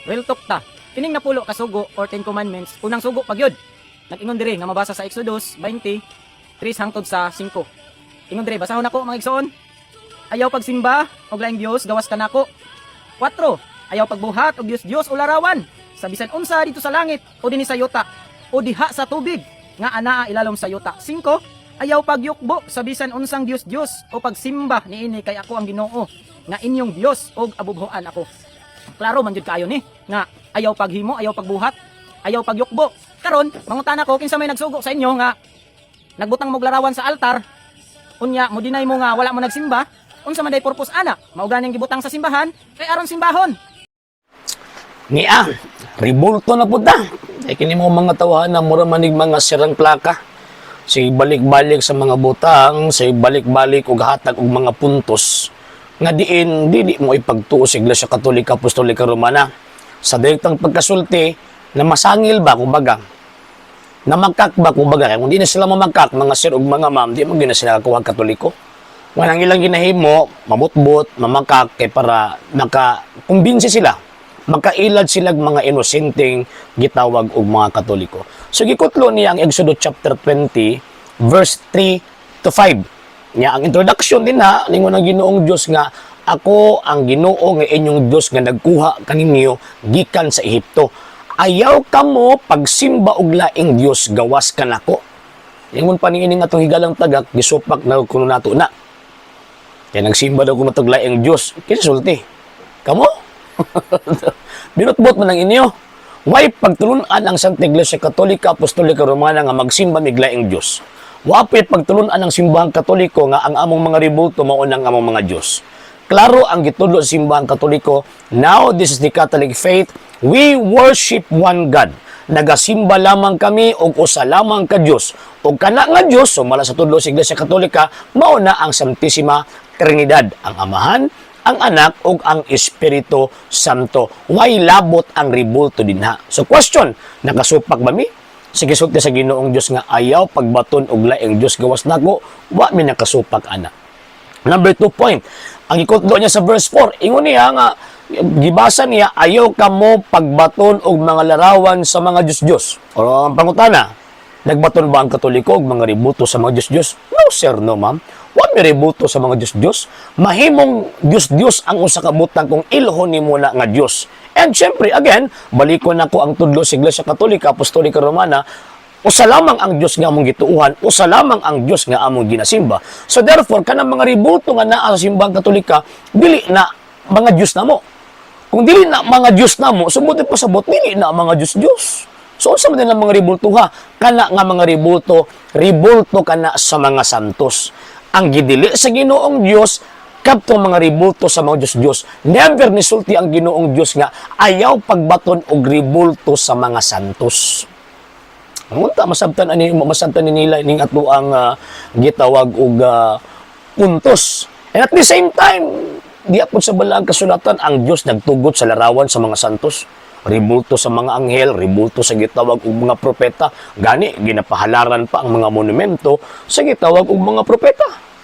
real talk ta. Kining napulo ka sugo or 10 commandments, unang sugo pag yun. Nag-ingon diri nga mabasa sa Exodus 20, 3 hangtod sa 5. Ingon diri, basahon ako mga igsoon. Ayaw pagsimba og laing Dios gawas ka nako. 4. Ayaw pagbuhat og Dios o larawan sa bisan unsa dito sa langit o dinhi sa yuta o diha sa tubig nga anaa ilalom sa yuta. 5. Ayaw pagyukbo sa bisan unsang Dios o pagsimba niini kay ako ang Ginoo nga inyong Dios og abubuhan ako. Klaro man jud kaayo ni nga ayaw paghimo, ayaw pagbuhat, ayaw pagyukbo. Karon mangutana ko kinsa may nagsugo sa inyo nga nagbutang mo larawan sa altar, unya mo dinay mo nga wala mo nagsimba, unsa man day purpose ana? Mao ganing gibutang sa simbahan kay aron simbahon. Niya, ribulto na po ta. Ay kini mo mga tawahan na mura manig mga sirang plaka. Say balik-balik sa mga butang, say balik-balik og hatag og mga puntos nga diin dili mo ipagtuo sa Iglesia Katolika Apostolika Romana sa direktang pagkasulti na masangil ba kumbaga na magkak ba kumbaga kung di na sila mamagkak mga sir ug mga ma'am di mo gina sila kakuha Katoliko walang ilang ginahimo mamutbot mamagkak kay para makakumbinsi sila makailad sila mga inosenteng gitawag og mga Katoliko. So gikutlo niya ang Exodus chapter 20 verse 3 to 5. Nya ang introduction din ha ningon ang Ginoong Dios nga ako ang Ginoo nga inyong Dios nga nagkuha kaninyo gikan sa Ehipto. Ayaw kamo pagsimba og laing Dios gawas kanako. Ingon pa niini nga atong higalang tagak gisupak na kuno nato na. Kaya nagsimba daw kuno tag laing Dios. Kinsulti. Kamo? Binutbot man ang inyo. Way pagtulunan ang Santa Iglesia Katolika Apostolika Romana nga magsimba mig laing Dios. Wapit pagtulunan ang simbahang Katoliko nga ang among mga ribulto mao nang among mga Dios. Klaro ang gitudlo sa simbahang Katoliko, now this is the Catholic faith, we worship one God. Nagasimba lamang kami og usa lamang ka Dios. Og kana nga Dios sumala sa tudlo sa Iglesia Katolika mao na ang Santisima Trinidad, ang Amahan, ang Anak ug ang Espiritu Santo. Way labot ang ribulto dinha. So question, nakasupak ba mi? Sige sulti sa Ginoong Dios nga ayaw pagbaton og laing Dios gawas nako, wa mi nakasupak ana. Number 2 point. Ang ikutlo niya sa verse 4, ingon niya nga gibasa niya ayaw kamo pagbaton og mga larawan sa mga Dios. O ang pangutana, nagbaton ba ang Katoliko og mga ribulto sa mga Dios? No sir, no ma'am. Wa mi ribulto sa mga Dios. Mahimong Dios ang usa ka butang kung ilhon nimo na nga Dios. And syempre, again, balikon nako ang tudlo sa Iglesia Katolika Apostolika Romana, usa lamang ang Dios nga among gituuhan, usa lamang ang Dios nga among ginasimba. So therefore, kanang mga ribulto nga naa sa simbahang Katolika, dili na mga Dios namo. Kung dili na mga Dios namo, subuti pa sabot dili na mga Dios. So unsa man din ang mga ribulto ha? Kana nga mga ribulto kana sa mga santos. Ang gidili sa Ginoong Dios kadto mga ribulto sa mga Dios. Never nisulti ang Ginoong Dios nga ayaw pagbaton og ribulto sa mga santos. Unta masabtan ni nila ning ato ang gitawag og puntos. And at the same time, di apod sa balaang kasulatan ang Dios nagtugot sa larawan sa mga santos. Ribulto sa mga anghel, ribulto sa gitawag og mga propeta. Gani ginapahalaran pa ang mga monumento sa gitawag og mga propeta.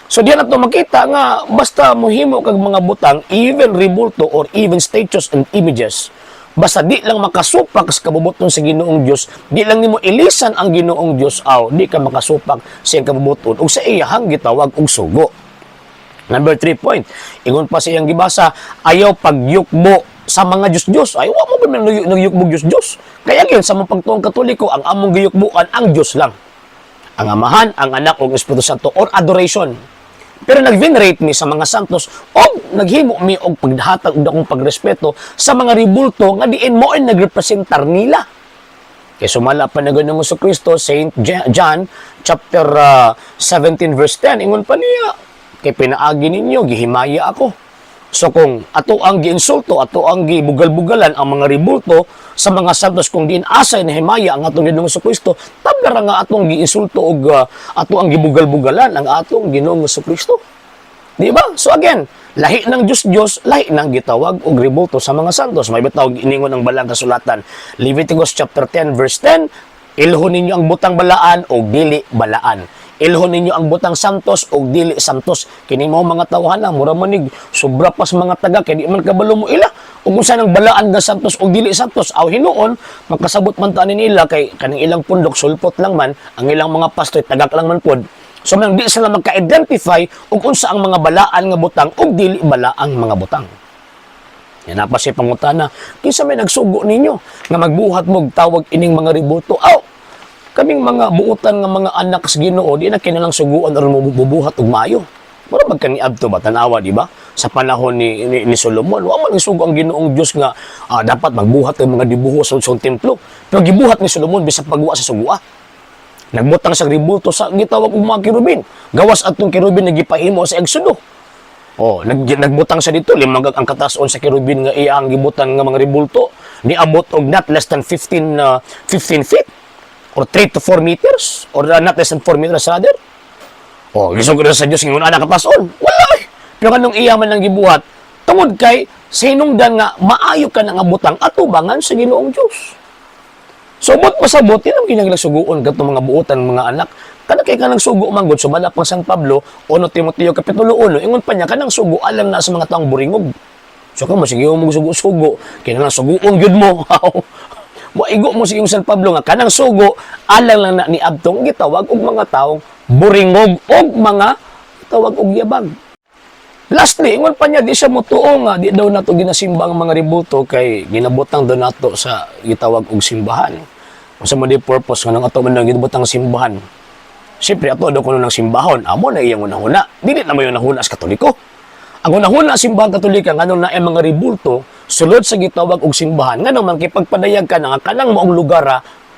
So diyan nato makita nga basta mohimo kag mga butang, even ribulto or even statues and images, basta di lang makasupak sa kabubuton sa Ginoong Dios, di lang nimo ilisan ang Ginoong Dios, di ka makasupak sa iyang kabubuton ug sa iyang gitawag og sugo. Number 3 point, ingon pa sa iyang gibasa, ayaw pagyukbo sa mga Dios. Ay wa mo ba nagyukbo Dios? Kaya gyud sa mga pagtuong Katoliko, ang among giyukbuan ang Dios lang. Ang Amahan, ang Anak ug Espiritu Santo or adoration. Pero nag-venerate mi sa mga santos o naghimo mi og paghatag og dakong pagrespeto sa mga ribulto nga diin mo ay nagrepresentar nila. Kay sumala pa na Ginoong Jesucristo, Saint John chapter 17 verse 10, ingon pa niya, kay pinaagi ninyo gihimaya ako. So kung ato ang giinsulto, ato ang gibugal-bugalan ang mga ribulto sa mga santos kung diin asay na himaya ang atong Ginoong Jesucristo, tabra nga atong giinsulto og ato ang gibugal-bugalan ang atong Ginoong Jesucristo. Di ba? So again, lahi ng Diyos, lahi ng gitawag og ribulto sa mga santos. May bitaw iningon ng balang kasulatan. Leviticus chapter 10 verse 10, ilhon ninyo ang butang balaan o dili balaan. ilhon ninyo ang butang santos o dili santos. Kini mo mga tawhana, mura manig, sobra pas mga taga, kaya di man kabalo mo ila. O kung saan ang balaan nga santos o dili santos, aw hinuon, makasabot man taanin nila, kay kaning ilang pundok, sulpot lang man, ang ilang mga pastoy, tagak lang man pod. So man di sila magka-identify o kung saan ang mga balaan nga butang o dili balaang mga butang. Yan na pa siya pangutana, kinsa may nagsugo ninyo nga magbuhat mo tawag ining mga ributo. Aw, kaming mga buutan nga mga anak sa Ginoo, di na kinalang suguan aron bubuhat og maayo. Mura bag kani adto ba tanawa, di ba? Sa panahon ni Solomon, wa man sugo ang Ginoong Dios nga dapat magbuhat og mga dibuho sa templo. Pero gibuhat ni Solomon bisag pagwa sa sugua. Nagbutang sa ributo sa gitawag og mga kirubin. Gawas atong kirubin nga gipahimo sa Exodo. Oh, nagbutang sa dito limang ang katason sa kirubin nga iya ang gibutan nga mga ribulto. Niabot og not less than 15 feet. Or 3 to 4 meters, or not less than 4 meters rather. O, gisog na sa Diyos, ngayon anak kapason. Wala eh. Pero kanong iya man lang gibuhat, tungod kay, sinungdan nga, maayo ka na nga butang atubangan sa Ginoong Diyos. So, bot pasabot, yun ang ginaglag suguon gatong mga buutan, mga anak. Kana kay kanang sugo manggod, sumala pang San Pablo, 1 Timoteo Kapitulo 1, ingon pa niya, kanang sugo, alam na sa mga taong buringog. So, kamo, sige mo sugo-sugo, kinang suguon yun mo. Maigo mo si yung San Pablo nga kanang sugo alang lang na ni adtong gitawag og mga taong buringog og mga tawag og yabang. Lastly, ingon pa niya di siya motuo nga di daw nato ginasimba ang mga ributo kay ginabutang daw nato sa gitawag og simbahan. Unsa man di purpose nga nang ato man ginabutang simbahan. Siyempre ato daw kuno ng simbahon, amo na iyang unahuna. Dili na mayo nahuna sa Katoliko. Ang unahuna simbahan Katolika nganong na mga ribulto sulod sa gitawag og simbahan nganong man kay pagpadayag ka na nga kanang maong lugar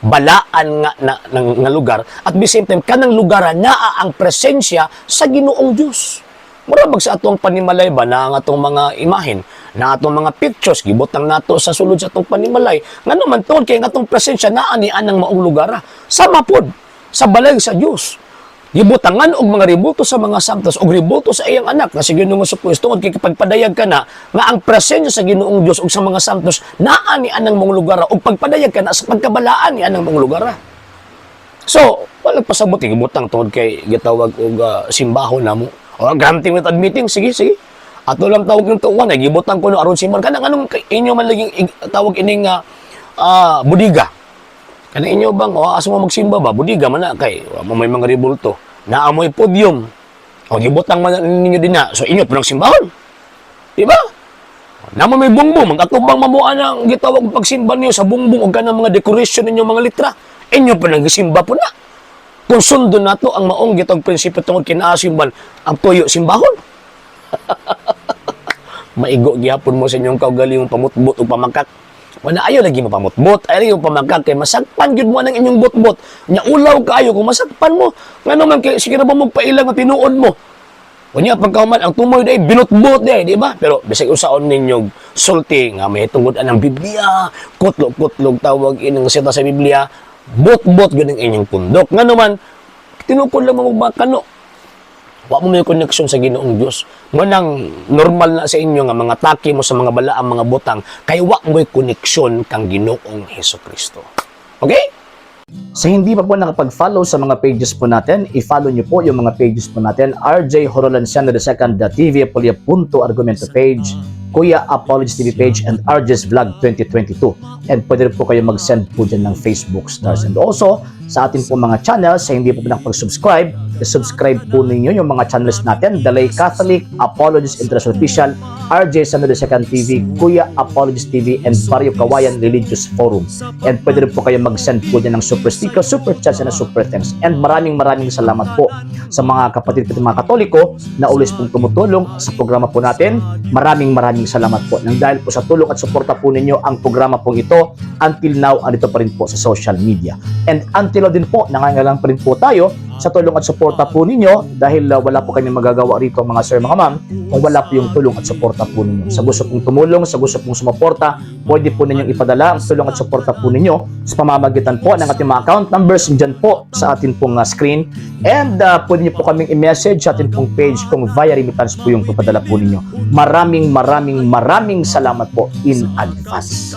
balaan nga lugar at the same time kanang lugar naa ang presensya sa Ginoong Dios. Mura bag sa atong panimalay ba na ang atong mga imahen, na atong mga pictures gibutang nato sa sulod sa atong panimalay ngano man tuod kay ang atong presensya naa ni anang maong lugar. Sama pod sa balay sa Dios. Gibutangan og mga ributo sa mga santos og ributo sa iyang anak nga si Ginoong Jesucristo tungod kay pagpadayag ka na nga ang presensya sa Ginoong Dios ug sa mga santos naa ni anang mong lugar ug pagpadayag ka na sa pagkabalaan ni anang mong lugar. So, wala pasabot gibutang tungod kay gitawag og simbahon namo. O granting with admitting, sige. Ato lang tawag yung tuwan ay gibutang ko no aron simbahan kanang anong inyo man laging tawag ining budiga. Kanang inyo bang, asa mo magsimba ba? Budiga man na kay, may mga ribulto. Naamoy podium. O, gibutang man ninyo din na. So, inyo po ng simbahon. Diba? Naman may bungbong. Magkatubang mamuan ang gitawag pagsimba niyo sa bungbong o ganang mga decoration ninyo, mga litra. Inyo po ng simba po na. Kung sundo na to ang maong gitawag prinsipyo tungkol kinaasimban, ang tuyo simbahon. Maigo gihapon mo sa inyong kaugalingong pamutbot o pamakak. Wala ayaw lagi mapamutbot, ayaw pamagkag kay masagpan gyud mo ang inyong butbot. Nya ulaw kaayo kung masagpan mo. Ngano man kay sige ra ba mo pailang nga tinuod mo. Unya pagkauman ang tumoy day binutbot day, di ba? Pero bisag usaon ninyong sulti nga may tungod anang Biblia, kutlog tawag inang sita sa Biblia, butbot gyud ang inyong pundok. Ngano man tinukod lang mo magkano. Wa mo may connection sa Ginoong Dios. Nganang normal na sa inyo nga mga taki mo sa mga balaang mga butang kay wa mo'y koneksyon kang Ginoong Hesukristo. Okay? Sa hindi pa po nakapag-follow sa mga pages po natin, i-follow nyo po yung mga pages po natin, RJ Horolanciano II, TV Apolia Punto Argumento page, Kuya Apologies TV page, and RJ's Vlog 2022. And pwede rin po kayo mag-send po dyan ng Facebook stars. And also, sa atin po mga channels, sa hindi po nakapag-subscribe, i-subscribe po ninyo yung mga channels natin, The Lay Catholic, Apologies International Official, RJ Sano II TV, Kuya Apologies TV, and Barrio Kawayan Religious Forum. And pwede rin po kayo mag-send po dyan ng super sticker, super chats, and super thanks. And maraming salamat po sa mga kapatid at mga Katoliko na ulis pong tumutulong sa programa po natin. Maraming salamat po. Nang dahil po sa tulong at suporta po ninyo, ang programa pong ito, until now, andito pa rin po sa social media. And until now din po, nangangailangan pa rin po tayo sa tulong at suporta po ninyo dahil wala po kayong magagawa rito mga sir, mga ma'am, kung wala po yung tulong at suporta po ninyo. Sa gusto pong tumulong, sa gusto pong sumuporta, pwede po ninyong ipadala ang tulong at suporta po ninyo sa pamamagitan po ng ating mga account numbers dyan po sa ating pong screen. And pwede niyo po kaming i-message sa ating pong page kung via remittance po yung papadala po ninyo. Maraming salamat po in advance.